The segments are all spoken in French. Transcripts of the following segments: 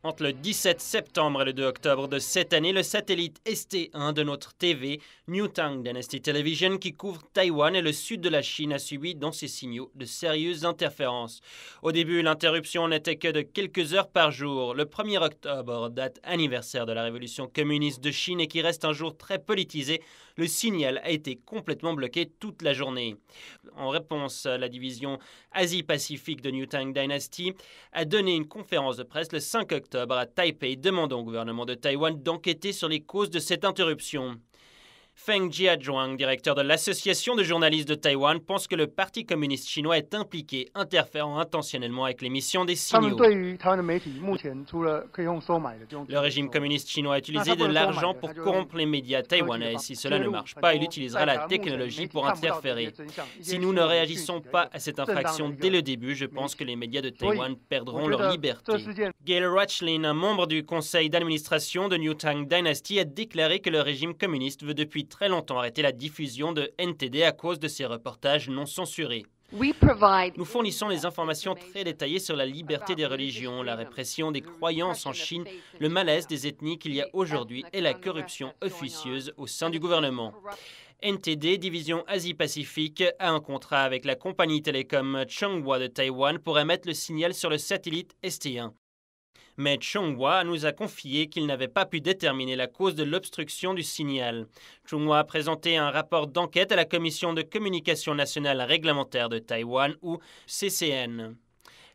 Entre le 17 septembre et le 2 octobre de cette année, le satellite ST1 de notre TV, New Tang Dynasty Television, qui couvre Taïwan et le sud de la Chine, a subi dans ses signaux de sérieuses interférences. Au début, l'interruption n'était que de quelques heures par jour. Le 1er octobre, date anniversaire de la révolution communiste de Chine et qui reste un jour très politisé, le signal a été complètement bloqué toute la journée. En réponse, la division Asie-Pacifique de New Tang Dynasty a donné une conférence de presse le 5 octobre à Taipei, demandant au gouvernement de Taïwan d'enquêter sur les causes de cette interruption. Feng Jiazhuang, directeur de l'Association de journalistes de Taïwan, pense que le Parti communiste chinois est impliqué, interférant intentionnellement avec l'émission des signaux. Le régime communiste chinois a utilisé de l'argent pour corrompre les médias taïwanais. Si cela ne marche pas, il utilisera la technologie pour interférer. Si nous ne réagissons pas à cette infraction dès le début, je pense que les médias de Taïwan perdront leur liberté. Gail Rachlin, un membre du conseil d'administration de New Tang Dynasty, a déclaré que le régime communiste veut depuis très longtemps arrêter la diffusion de NTD à cause de ces reportages non censurés. Nous fournissons des informations très détaillées sur la liberté des religions, la répression des croyances en Chine, le malaise des ethnies qu'il y a aujourd'hui et la corruption officieuse au sein du gouvernement. NTD, division Asie-Pacifique, a un contrat avec la compagnie télécom Chunghwa de Taïwan pour émettre le signal sur le satellite ST1. Mais Chunghwa nous a confié qu'il n'avait pas pu déterminer la cause de l'obstruction du signal. Chunghwa a présenté un rapport d'enquête à la Commission de communication nationale réglementaire de Taïwan, ou CCN.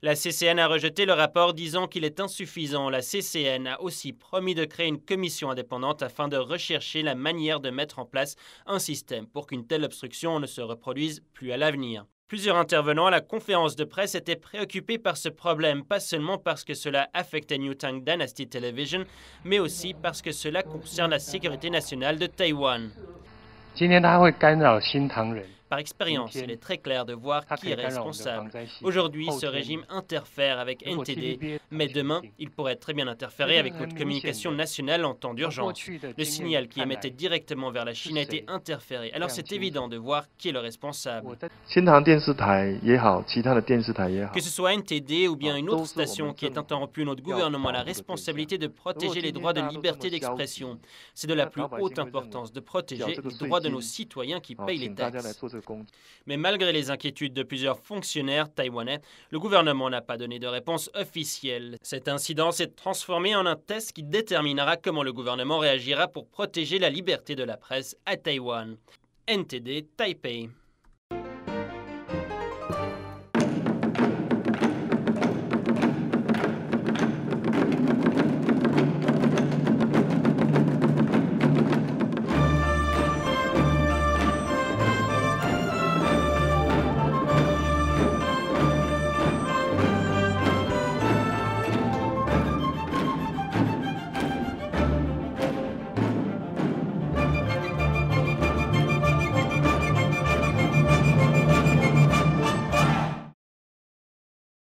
La CCN a rejeté le rapport disant qu'il est insuffisant. La CCN a aussi promis de créer une commission indépendante afin de rechercher la manière de mettre en place un système pour qu'une telle obstruction ne se reproduise plus à l'avenir. Plusieurs intervenants à la conférence de presse étaient préoccupés par ce problème, pas seulement parce que cela affectait New Tang Dynasty Television, mais aussi parce que cela concerne la sécurité nationale de Taïwan. Par expérience, il est très clair de voir qui est responsable. Aujourd'hui, ce régime interfère avec NTD, mais demain, il pourrait très bien interférer avec notre communication nationale en temps d'urgence. Le signal qui émettait directement vers la Chine a été interféré, alors c'est évident de voir qui est le responsable. Que ce soit NTD ou bien une autre station qui ait interrompu notre gouvernement a la responsabilité de protéger les droits de liberté d'expression. C'est de la plus haute importance de protéger les droits de nos citoyens qui payent les taxes. Mais malgré les inquiétudes de plusieurs fonctionnaires taïwanais, le gouvernement n'a pas donné de réponse officielle. Cet incident s'est transformé en un test qui déterminera comment le gouvernement réagira pour protéger la liberté de la presse à Taïwan. NTD Taipei.